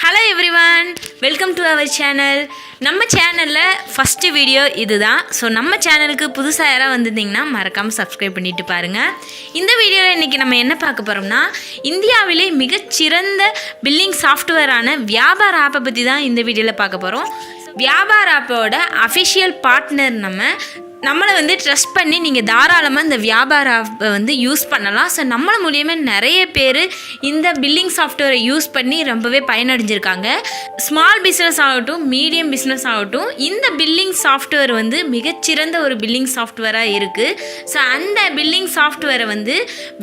Hello everyone, welcome to our channel. நம்ம சேனலில் first video இதுதான். ஸோ நம்ம சேனலுக்கு புதுசாக யாராவது வந்திருந்தீங்கன்னா மறக்காமல் சப்ஸ்கிரைப் பண்ணிவிட்டு பாருங்கள். இந்த வீடியோவில் இன்றைக்கி நம்ம என்ன பார்க்க போகிறோம்னா, இந்தியாவிலே மிகச்சிறந்த பில்லிங் சாஃப்ட்வேரான வியாபார் ஆப்பை பற்றி தான் இந்த வீடியோவில் பார்க்க போகிறோம். வியாபார் ஆப்போட அஃபிஷியல் பார்ட்னர் நம்மளை ட்ரஸ்ட் பண்ணி நீங்கள் தாராளமாக இந்த வியாபார ஆப்பை யூஸ் பண்ணலாம். ஸோ நம்மள மூலியமாக நிறைய பேர் இந்த பில்லிங் சாஃப்ட்வேரை யூஸ் பண்ணி ரொம்பவே பயனடைஞ்சிருக்காங்க. ஸ்மால் பிஸ்னஸ் ஆகட்டும், மீடியம் பிஸ்னஸ் ஆகட்டும், இந்த பில்லிங் சாஃப்ட்வேர் மிகச்சிறந்த ஒரு பில்லிங் சாஃப்ட்வேராக இருக்குது. ஸோ அந்த பில்லிங் சாஃப்ட்வேரை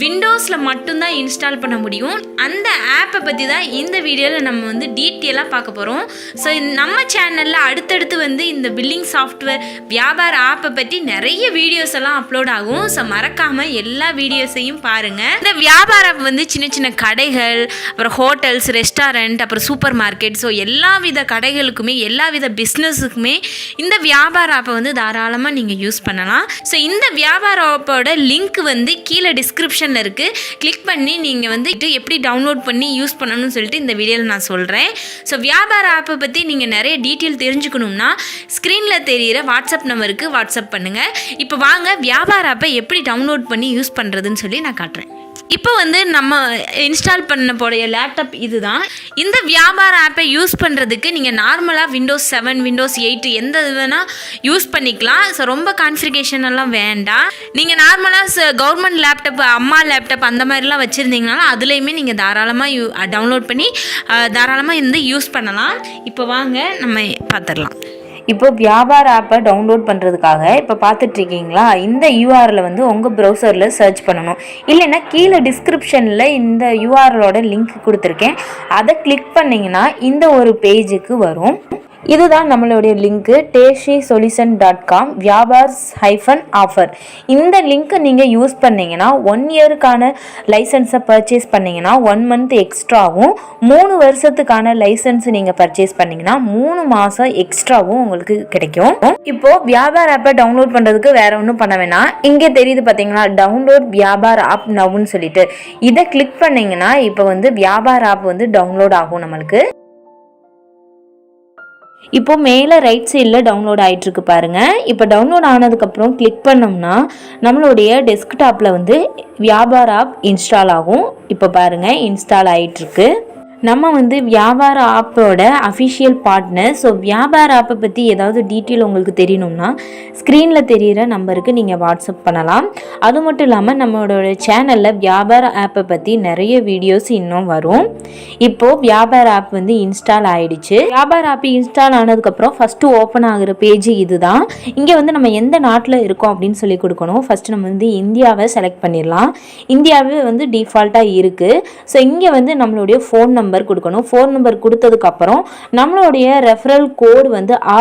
விண்டோஸில் மட்டும்தான் இன்ஸ்டால் பண்ண முடியும். அந்த ஆப்பை பற்றி தான் இந்த வீடியோவில் நம்ம டீட்டெயிலாக பார்க்க போகிறோம். ஸோ நம்ம சேனலில் அடுத்தடுத்து இந்த பில்லிங் சாஃப்ட்வேர் வியாபார ஆப்பை பற்றி நிறைய வீடியோஸ் எல்லாம் அப்லோட் ஆகும். ஸோ மறக்காமல் எல்லா வீடியோஸையும் பாருங்கள். இந்த வியாபார ஆப் சின்ன சின்ன கடைகள், அப்புறம் ஹோட்டல்ஸ், ரெஸ்டாரண்ட், அப்புறம் சூப்பர் மார்க்கெட், ஸோ எல்லா வித கடைகளுக்குமே எல்லா வித பிஸ்னஸுக்குமே இந்த வியாபார ஆப்பை தாராளமாக நீங்கள் யூஸ் பண்ணலாம். ஸோ இந்த வியாபார ஆப்போட லிங்க் கீழே டிஸ்கிரிப்ஷனில் இருக்குது. கிளிக் பண்ணி நீங்கள் எப்படி டவுன்லோட் பண்ணி யூஸ் பண்ணணும்னு சொல்லிட்டு இந்த வீடியோவில் நான் சொல்கிறேன். ஸோ வியாபார ஆப்பை பற்றி நீங்கள் நிறைய டீட்டெயில் தெரிஞ்சுக்கணும்னா ஸ்க்ரீனில் தெரிகிற வாட்ஸ்அப் நம்பருக்கு வாட்ஸ்அப் பண்ணுங்கள். இப்போ வாங்க வியாபார ஆப்பை எப்படி டவுன்லோட் பண்ணி யூஸ் பண்ணுறதுன்னு சொல்லி நான் காட்டுறேன். இப்போ நம்ம இன்ஸ்டால் பண்ண போடைய லேப்டாப் இதுதான். இந்த வியாபார ஆப்பை யூஸ் பண்ணுறதுக்கு நீங்கள் நார்மலாக விண்டோஸ் 7, விண்டோஸ் 8 எந்த இது வேணால் யூஸ் பண்ணிக்கலாம். ஸோ ரொம்ப கான்ஃபிகரேஷன் எல்லாம் வேண்டாம். நீங்கள் நார்மலாக கவர்மெண்ட் லேப்டாப், அம்மா லேப்டாப் அந்த மாதிரிலாம் வச்சுருந்தீங்கனாலும் அதுலேயுமே நீங்கள் தாராளமாக டவுன்லோட் பண்ணி தாராளமாக யூஸ் பண்ணலாம். இப்போ வாங்க நம்ம பார்த்துடலாம். இப்போ வியாபார ஆப்பை டவுன்லோட் பண்ணுறதுக்காக இப்போ பார்த்துட்ருக்கீங்களா, இந்த யூஆரில் உங்கள் ப்ரௌசரில் சர்ச் பண்ணணும். இல்லைன்னா கீழே டிஸ்கிரிப்ஷனில் இந்த யூஆர்எலோட லிங்க் கொடுத்துருக்கேன். அதை கிளிக் பண்ணிங்கன்னா இந்த ஒரு பேஜுக்கு வரும். இதுதான் நம்மளுடைய லிங்க்கு, teshisolution.com வியாபார்-ஆஃபர். இந்த லிங்க்கை நீங்கள் யூஸ் பண்ணிங்கன்னா 1 இயருக்கான லைசன்ஸை பர்ச்சேஸ் பண்ணிங்கன்னா 1 மந்த் எக்ஸ்ட்ராவும், 3 வருஷத்துக்கான லைசன்ஸ் நீங்கள் பர்ச்சேஸ் பண்ணிங்கன்னா 3 மாதம் எக்ஸ்ட்ராவும் உங்களுக்கு கிடைக்கும். இப்போது வியாபார ஆப்பை டவுன்லோட் பண்ணுறதுக்கு வேறு ஒன்றும் பண்ண வேணாம். இங்கே தெரியுது பார்த்தீங்களா, டவுன்லோட் வியாபார ஆப் நவுன்னு சொல்லிட்டு. இதை கிளிக் பண்ணிங்கன்னா இப்போ வியாபார ஆப் டவுன்லோட் ஆகும் நம்மளுக்கு. இப்போ மேலே ரைட் சைடில் டவுன்லோட் ஆகிட்டுருக்கு பாருங்கள். இப்போ டவுன்லோட் ஆனதுக்கப்புறம் கிளிக் பண்ணோம்னா நம்மளுடைய டெஸ்க்டாப்பில் வியாபார ஆப் இன்ஸ்டால் ஆகும். இப்போ பாருங்கள், இன்ஸ்டால் ஆகிட்டுருக்கு. நம்ம வியாபார ஆப்போட அஃபிஷியல் பார்ட்னர். ஸோ வியாபார ஆப்பை பற்றி ஏதாவது டீட்டெயில் உங்களுக்கு தெரியணும்னா ஸ்க்ரீனில் தெரிகிற நம்பருக்கு நீங்கள் வாட்ஸ்அப் பண்ணலாம். அது மட்டும் இல்லாமல் நம்மளோட சேனலில் வியாபார ஆப்பை பற்றி நிறைய வீடியோஸ் இன்னும் வரும். இப்போது வியாபார ஆப் இன்ஸ்டால் ஆகிடுச்சு. வியாபார ஆப் இன்ஸ்டால் ஆனதுக்கப்புறம் ஃபஸ்ட்டு ஓப்பன் ஆகிற பேஜ் இது தான். இங்கே நம்ம எந்த நாட்டில் இருக்கோம் அப்படின்னு சொல்லி கொடுக்கணும். ஃபஸ்ட்டு நம்ம இந்தியாவை செலக்ட் பண்ணிடலாம். இந்தியாவே டிஃபால்ட்டாக இருக்குது. ஸோ இங்கே நம்மளுடைய ஃபோன் நம்பர் கொடுக்கணும். ஃபோன் நம்பர் கொடுத்ததுக்கப்புறம் நம்மளுடைய ரெஃபரல் கோடு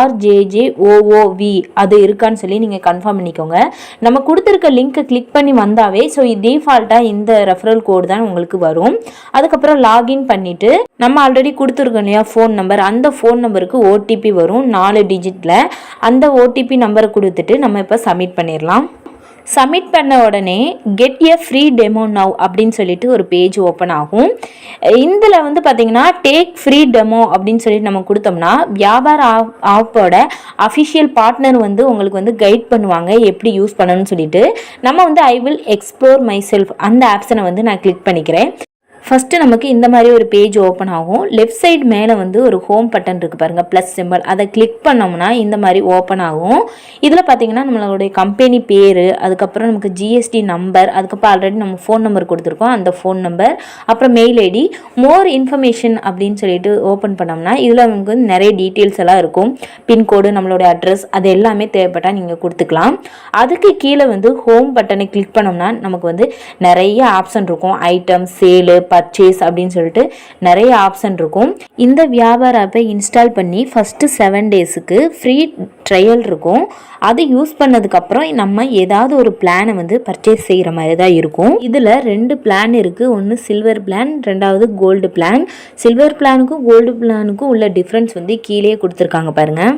RJJOOV அது இருக்கான்னு சொல்லி நீங்கள் கன்ஃபார்ம் பண்ணிக்கோங்க. நம்ம கொடுத்துருக்க லிங்க்கை கிளிக் பண்ணி வந்தாவே ஸோ டிஃபால்ட்டாக இந்த ரெஃபரல் கோடு தான் உங்களுக்கு வரும். அதுக்கப்புறம் லாகின் பண்ணிவிட்டு நம்ம ஆல்ரெடி கொடுத்துருக்கோம் இல்லையா ஃபோன் நம்பர், அந்த ஃபோன் நம்பருக்கு OTP வரும் 4 டிஜிட்டில். அந்த OTP நம்பரை கொடுத்துட்டு நம்ம இப்போ சப்மிட் பண்ணிடலாம். சப்மிட் பண்ண உடனே get a free demo now அப்படின்னு சொல்லிட்டு ஒரு பேஜ் ஓப்பன் ஆகும். இதில் பார்த்தீங்கன்னா டேக் ஃப்ரீ டெமோ அப்படின்னு சொல்லிட்டு நம்ம கொடுத்தோம்னா வியாபார ஆப்போட அஃபிஷியல் பார்ட்னர் உங்களுக்கு கைட் பண்ணுவாங்க எப்படி யூஸ் பண்ணணும்னு சொல்லிட்டு. நம்ம I will explore my self அந்த ஆப்ஷனை நான் கிளிக் பண்ணிக்கிறேன். ஃபஸ்ட்டு நமக்கு இந்த மாதிரி ஒரு பேஜ் ஓப்பன் ஆகும். லெஃப்ட் சைடு மேலே ஒரு ஹோம் பட்டன் இருக்குது பாருங்கள், ப்ளஸ் சிம்பிள். அதை கிளிக் பண்ணோம்னா இந்த மாதிரி ஓப்பன் ஆகும். இதில் பார்த்தீங்கன்னா நம்மளுடைய கம்பெனி பேர், அதுக்கப்புறம் நமக்கு GST நம்பர், அதுக்கப்புறம் ஆல்ரெடி நம்ம ஃபோன் நம்பர் கொடுத்துருக்கோம் அந்த ஃபோன் நம்பர், அப்புறம் மெயில் ஐடி, மோர் இன்ஃபர்மேஷன் அப்படின்னு சொல்லிட்டு ஓப்பன் பண்ணோம்னா இதில் நமக்கு நிறைய டீட்டெயில்ஸ் எல்லாம் இருக்கும். பின்கோடு, நம்மளுடைய அட்ரஸ், அது எல்லாமே தேவைப்பட்டால் நீங்கள் கொடுத்துக்கலாம். அதுக்கு கீழே ஹோம் பட்டனை கிளிக் பண்ணோம்னா நமக்கு நிறைய ஆப்ஷன் இருக்கும். ஐட்டம், சேலு, பர்ச்சேஸ் அப்படின்னு சொல்லிட்டு நிறைய ஆப்ஷன் இருக்கும். இந்த வியாபார ஆப்பை இன்ஸ்டால் பண்ணி ஃபஸ்ட்டு 7 டேஸுக்கு ஃப்ரீ ட்ரையல் இருக்கும். அது யூஸ் பண்ணதுக்கப்புறம் நம்ம ஏதாவது ஒரு பிளானை பர்ச்சேஸ் செய்கிற மாதிரி தான் இருக்கும். இதில் 2 பிளான் இருக்குது. ஒன்று சில்வர் பிளான், 2வது கோல்டு பிளான். சில்வர் பிளானுக்கும் கோல்டு பிளானுக்கும் உள்ள டிஃப்ரென்ஸ் கீழே கொடுத்துருக்காங்க பாருங்கள்.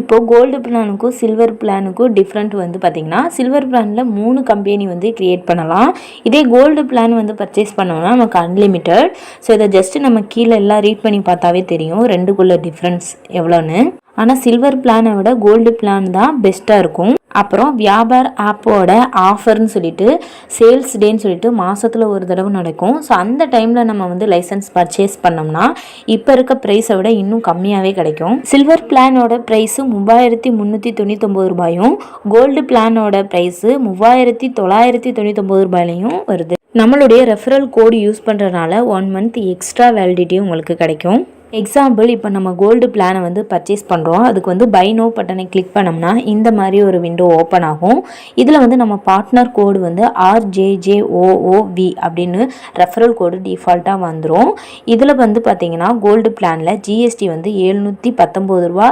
இப்போ கோல்டு பிளானுக்கும் சில்வர் பிளானுக்கும் டிஃப்ரெண்ட் வந்து பார்த்திங்கன்னா சில்வர் பிளானில் 3 கம்பெனி வந்து க்ரியேட் பண்ணலாம். இதே கோல்டு பிளான் வந்து பர்ச்சேஸ் பண்ணோம்னா நமக்கு அன்லிமிட்டட். ஸோ இதை ஜஸ்ட்டு நம்ம கீழே எல்லாம் ரீட் பண்ணி பார்த்தாவே தெரியும் ரெண்டுக்குள்ள டிஃப்ரென்ஸ் எவ்வளோன்னு. ஆனால் சில்வர் பிளானை விட கோல்டு பிளான் தான் பெஸ்ட்டாக இருக்கும். அப்புறம் வியாபார் ஆப்போட ஆஃபர்னு சொல்லிட்டு சேல்ஸ் டேன்னு சொல்லிட்டு மாதத்தில் ஒரு தடவை நடக்கும். ஸோ அந்த டைமில் நம்ம வந்து லைசன்ஸ் பர்ச்சேஸ் பண்ணோம்னா இப்போ இருக்க ப்ரைஸை விட இன்னும் கம்மியாகவே கிடைக்கும். சில்வர் பிளானோட ப்ரைஸு 3399 ரூபாயும், கோல்டு பிளானோட ப்ரைஸு 3999 ரூபாயிலையும் வருது. நம்மளுடைய ரெஃபரல் கோடு யூஸ் பண்ணுறதுனால 1 மந்த் எக்ஸ்ட்ரா வேலிடிட்டியும் உங்களுக்கு கிடைக்கும். எக்ஸாம்பிள், இப்போ நம்ம கோல்டு பிளானை வந்து பர்ச்சேஸ் பண்ணுறோம். அதுக்கு வந்து பை நோ பட்டனை கிளிக் பண்ணோம்னா இந்த மாதிரி ஒரு விண்டோ ஓப்பன் ஆகும். இதில் வந்து நம்ம பார்ட்னர் கோடு வந்து RJJOOV அப்படின்னு ரெஃபரல் கோடு டிஃபால்ட்டாக வந்துடும். இதில் வந்து பார்த்திங்கன்னா கோல்டு பிளானில் ஜிஎஸ்டி வந்து 719 ரூபா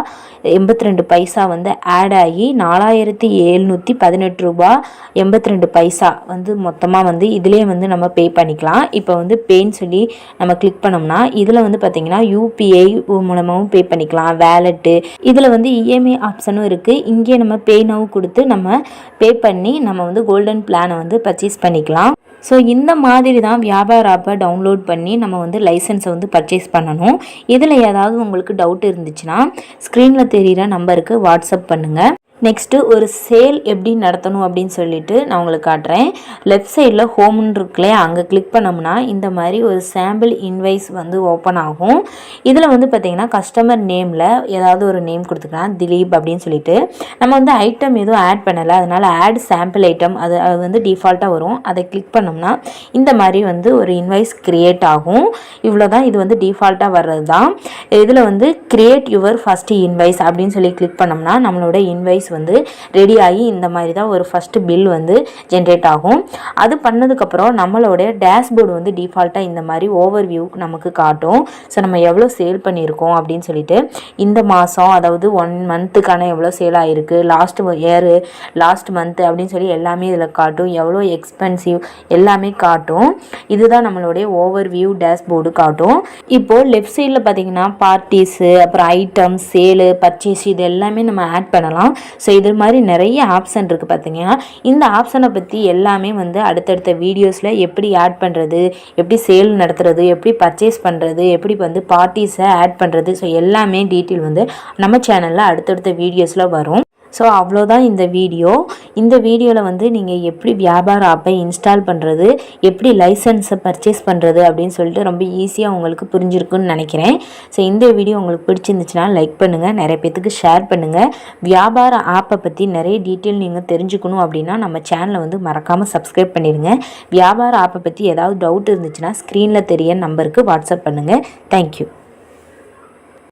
82 பைசா வந்து ஆட் ஆகி 4718 ரூபா 82 பைசா வந்து மொத்தமாக வந்து இதிலே வந்து நம்ம பே பண்ணிக்கலாம். இப்போ வந்து பேன்னு சொல்லி நம்ம கிளிக் பண்ணோம்னா இதில் வந்து பார்த்திங்கன்னா UPI மூலமாகவும் பே பண்ணிக்கலாம், வேலெட்டு. இதில் வந்து இஎம்ஐ ஆப்ஷனும் இருக்குது. இங்கே நம்ம பே நவ் கொடுத்து நம்ம பே பண்ணி நம்ம வந்து கோல்டன் பிளானை வந்து பர்ச்சேஸ் பண்ணிக்கலாம். ஸோ இந்த மாதிரி தான் வியாபார ஆப்பை டவுன்லோட் பண்ணி நம்ம வந்து லைசன்ஸை வந்து பர்ச்சேஸ் பண்ணணும். இதில் ஏதாவது உங்களுக்கு டவுட் இருந்துச்சுன்னா ஸ்க்ரீனில் தெரிகிற நம்பருக்கு வாட்ஸ்அப் பண்ணுங்கள். நெக்ஸ்ட்டு ஒரு சேல் எப்படி நடத்தணும் அப்படின்னு சொல்லிட்டு நான் உங்களுக்கு காட்டுறேன். லெஃப்ட் சைடில் ஹோம்னு இருக்குல்லே, அங்கே கிளிக் பண்ணோம்னா இந்த மாதிரி ஒரு சாம்பிள் இன்வைஸ் வந்து ஓப்பன் ஆகும். இதில் வந்து பார்த்திங்கன்னா கஸ்டமர் நேமில் ஏதாவது ஒரு நேம் கொடுத்துக்கலாம், திலீப் அப்படின்னு சொல்லிட்டு. நம்ம வந்து ஐட்டம் எதுவும் ஆட் பண்ணலை, அதனால் ஆட் சாம்பிள் ஐட்டம் அது வந்து டிஃபால்ட்டாக வரும். அதை கிளிக் பண்ணோம்னா இந்த மாதிரி வந்து ஒரு இன்வைஸ் க்ரியேட் ஆகும். இவ்வளோ தான், இது வந்து டிஃபால்ட்டாக வர்றது தான். இதில் வந்து கிரியேட் யுவர் ஃபஸ்ட்டு இன்வைஸ் அப்படின்னு சொல்லி கிளிக் பண்ணோம்னா நம்மளோட இன்வைஸ் வந்து ரெடி ஆகி இந்த மாதிரி தான் ஒரு ஃபஸ்ட்டு பில் வந்து ஜென்ரேட் ஆகும். அது பண்ணதுக்கப்புறம் நம்மளோட டேஷ்போர்டு வந்து டிஃபால்ட்டாக இந்த மாதிரி ஓவர் வியூ நமக்கு காட்டும். ஸோ நம்ம எவ்வளோ சேல் பண்ணியிருக்கோம் அப்படின்னு சொல்லிட்டு இந்த மாதம், அதாவது 1 மந்த்துக்கான எவ்வளோ சேல் ஆகிருக்கு, லாஸ்ட் இயரு, லாஸ்ட் மந்த்து அப்படின்னு சொல்லி எல்லாமே இதில் காட்டும். எவ்வளோ எக்ஸ்பென்சிவ் எல்லாமே காட்டும். இதுதான் நம்மளுடைய ஓவர் வியூ டேஷ்போர்டு காட்டும். இப்போது லெஃப்ட் சைடில் பார்த்தீங்கன்னா பார்ட்டிஸு, அப்புறம் ஐட்டம், சேலு, பர்ச்சேஸ் இது எல்லாமே நம்ம ஆட் பண்ணலாம். ஸோ இது மாதிரி நிறைய ஆப்ஷன் இருக்குது பார்த்தீங்கன்னா. இந்த ஆப்ஷனை பற்றி எல்லாமே வந்து அடுத்தடுத்த வீடியோஸில் எப்படி ஆட் பண்ணுறது, எப்படி சேல் நடத்துறது, எப்படி பர்ச்சேஸ் பண்ணுறது, எப்படி வந்து பார்ட்டிஸை ஆட் பண்ணுறது, ஸோ எல்லாமே டீட்டெயில் வந்து நம்ம சேனலில் அடுத்தடுத்த வீடியோஸில் வரும். ஸோ அவ்வளோதான் இந்த வீடியோ. இந்த வீடியோவில் வந்து நீங்கள் எப்படி வியாபார ஆப்பை இன்ஸ்டால் பண்ணுறது, எப்படி லைசன்ஸை பர்ச்சேஸ் பண்ணுறது அப்படின்னு சொல்லிட்டு ரொம்ப ஈஸியாக உங்களுக்கு புரிஞ்சிருக்குன்னு நினைக்கிறேன். ஸோ இந்த வீடியோ உங்களுக்கு பிடிச்சிருந்துச்சுன்னா லைக் பண்ணுங்கள், நிறைய பேத்துக்கு ஷேர் பண்ணுங்கள். வியாபார ஆப்பை பற்றி நிறைய டீட்டெயில் நீங்கள் தெரிஞ்சுக்கணும் அப்படின்னா நம்ம சேனலை வந்து மறக்காமல் சப்ஸ்கிரைப் பண்ணிடுங்க. வியாபார ஆப்பை பற்றி ஏதாவது டவுட் இருந்துச்சுன்னா ஸ்க்ரீனில் தெரிய நம்பருக்கு வாட்ஸ்அப் பண்ணுங்கள். தேங்க்யூ.